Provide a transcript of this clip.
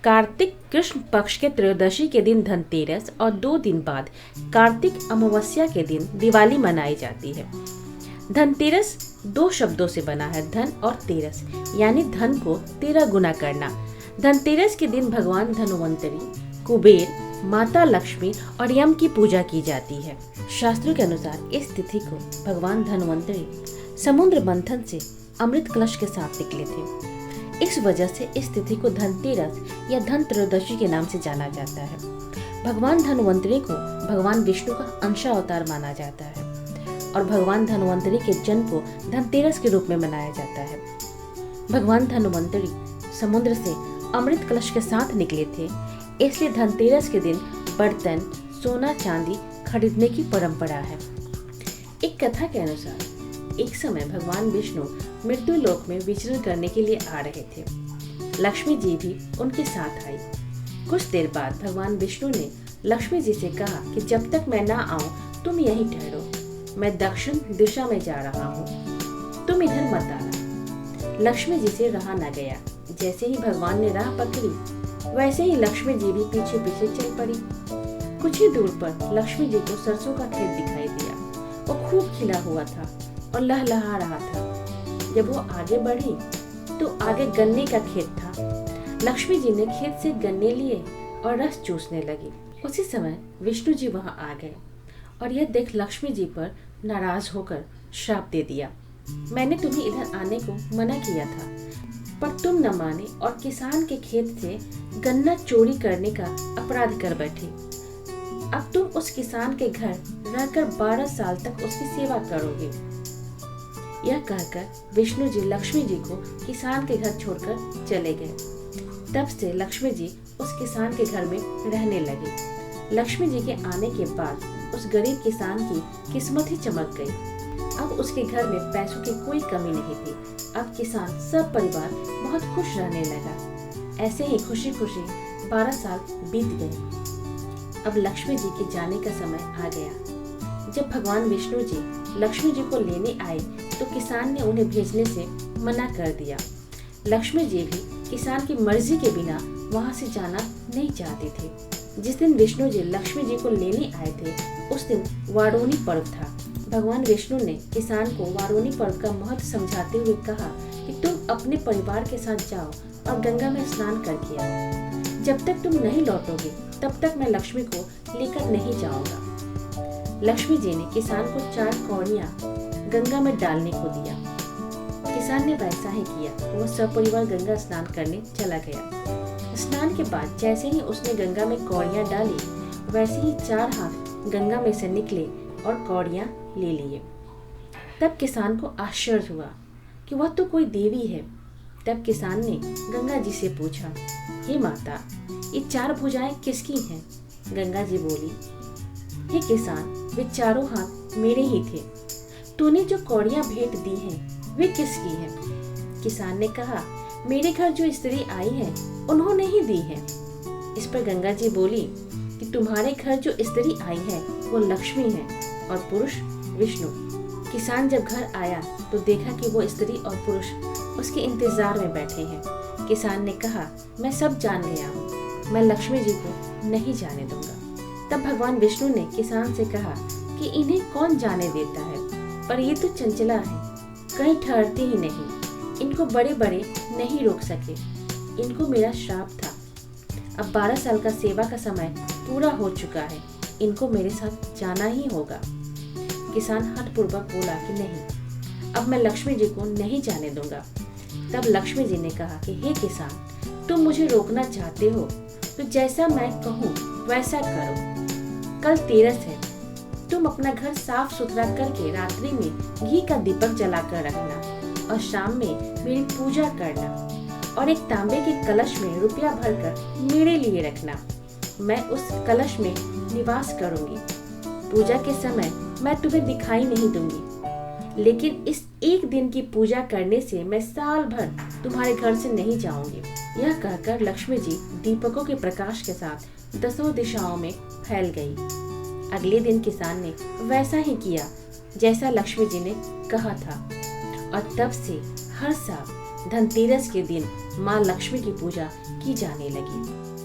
कार्तिक कृष्ण पक्ष के त्रयोदशी के दिन धनतेरस और 2 दिन बाद कार्तिक अमावस्या के दिन दिवाली मनाई जाती है। धनतेरस 2 शब्दों से बना है, धन और तेरस, यानी धन को 13 गुना करना। धनतेरस के दिन भगवान धन्वंतरी, कुबेर, माता लक्ष्मी और यम की पूजा की जाती है। शास्त्रों के अनुसार इस तिथि को भगवान धन्वंतरी समुद्र मंथन से अमृत कलश के साथ निकले थे। इस वजह से इस तिथि को धनतेरस या धन त्रयोदशी के नाम से जाना जाता है। भगवान धन्वंतरी को भगवान विष्णु का अंशावतार माना जाता है और भगवान धन्वंतरी के जन्म को धनतेरस के रूप में मनाया जाता है। भगवान धन्वंतरी समुद्र से अमृत कलश के साथ निकले थे, इसलिए धनतेरस के दिन बर्तन, सोना चांदी खरीदने की परंपरा है। एक कथा के अनुसार एक समय भगवान विष्णु मृत्यु लोक में विचरण करने के लिए आ रहे थे। लक्ष्मी जी भी उनके साथ आई। कुछ देर बाद भगवान विष्णु ने लक्ष्मी जी से कहा कि जब तक मैं ना आऊं तुम यहीं ठहरो, मैं दक्षिण दिशा में जा रहा हूँ, तुम इधर मत आना। लक्ष्मी जी से रहा न गया। जैसे ही भगवान ने राह पकड़ी वैसे ही लक्ष्मी जी भी पीछे पीछे चल पड़ी। कुछ ही दूर पर लक्ष्मी जी को सरसों का खेत दिखाई दिया। वो खूब खिला हुआ था और लहलहा रहा था। जब वो आगे बढ़ी तो आगे गन्ने का खेत था। लक्ष्मी जी ने खेत से गन्ने लिए और रस चूसने लगी। उसी समय विष्णु जी वहां आ गए और यह देख लक्ष्मी जी पर नाराज होकर श्राप दे दिया। मैंने तुम्हें इधर आने को मना किया था, पर तुम न माने और किसान के खेत से गन्ना चोरी करने का अपराध कर बैठे। अब तुम उस किसान के घर रहकर 12 साल तक उसकी सेवा करोगे। यह कहकर विष्णु जी लक्ष्मी जी को किसान के घर छोड़कर चले गए। तब से लक्ष्मी जी उस किसान के घर में रहने लगी। लक्ष्मी जी के आने के बाद उस गरीब किसान की किस्मत ही चमक गई। अब उसके घर में पैसों की कोई कमी नहीं थी। अब किसान सब परिवार बहुत खुश रहने लगा। ऐसे ही खुशी खुशी 12 साल बीत गए। अब लक्ष्मी जी के जाने का समय आ गया। जब भगवान विष्णु जी लक्ष्मी जी को लेने आए तो किसान ने उन्हें भेजने से मना कर दिया। लक्ष्मी जी भी किसान की मर्जी के बिना वहां से जाना नहीं चाहते थे। जिस दिन विष्णु जी लक्ष्मी जी को लेने आए थे उस दिन वारुणी पर्व था। भगवान विष्णु ने किसान को वारुणी पर्व का महत्व समझाते हुए कहा कि तुम अपने परिवार के साथ जाओ और गंगा में स्नान करके आओ। जब तक तुम नहीं लौटोगे तब तक मैं लक्ष्मी को लेकर नहीं जाऊंगा। लक्ष्मी जी ने किसान को 4 कौड़ियां गंगा में डालने को दिया। किसान ने वैसा ही किया। वह सपरिवार गंगा स्नान करने चला गया। स्नान के बाद जैसे ही उसने गंगा में कौड़ियां डाली वैसे ही 4 हाथ गंगा में से निकले और कौड़ियां ले लिए। तब किसान को आश्चर्य हुआ कि वह तो कोई देवी है। तब किसान ने गंगा जी से पूछा, हे माता, ये 4 भुजाएं किसकी हैं? गंगा जी बोली, हे किसान, वे चारों हाथ मेरे ही थे। तूने जो कौड़ियां भेंट दी हैं वे किसकी हैं? किसान ने कहा, मेरे घर जो स्त्री आई है उन्होंने ही दी है। इस पर गंगा जी बोली कि तुम्हारे घर जो स्त्री आई है वो लक्ष्मी है और पुरुष विष्णु। किसान जब घर आया तो देखा कि वो स्त्री और पुरुष उसके इंतजार में बैठे हैं। किसान ने कहा, मैं सब जान गया हूँ, मैं लक्ष्मी जी को नहीं जाने दूंगा। तब भगवान विष्णु ने किसान से कहा कि इन्हें कौन जाने देता है, पर ये तो चंचला है, कहीं ठहरती ही नहीं। इनको बड़े बड़े नहीं रोक सके। इनको मेरा श्राप था। अब 12 साल का सेवा का समय पूरा हो चुका है। इनको मेरे साथ जाना ही होगा। किसान हठपूर्वक बोला कि नहीं, अब मैं लक्ष्मी जी को नहीं जाने दूंगा। तब लक्ष्मी जी ने कहा कि हे किसान, तुम मुझे रोकना चाहते हो तो जैसा मैं कहूँ वैसा करो। कल तेरस है, तुम अपना घर साफ सुथरा करके रात्रि में घी का दीपक जलाकर रखना और शाम में मेरी पूजा करना और एक तांबे के कलश में रुपया भरकर मेरे लिए रखना। मैं उस कलश में निवास करूंगी। पूजा के समय मैं तुम्हें दिखाई नहीं दूंगी, लेकिन इस एक दिन की पूजा करने से मैं साल भर तुम्हारे घर से नहीं जाऊंगी। यह कहकर लक्ष्मी जी दीपकों के प्रकाश के साथ 10 दिशाओं में फैल गई। अगले दिन किसान ने वैसा ही किया जैसा लक्ष्मी जी ने कहा था और तब से हर साल धनतेरस के दिन माँ लक्ष्मी की पूजा की जाने लगी।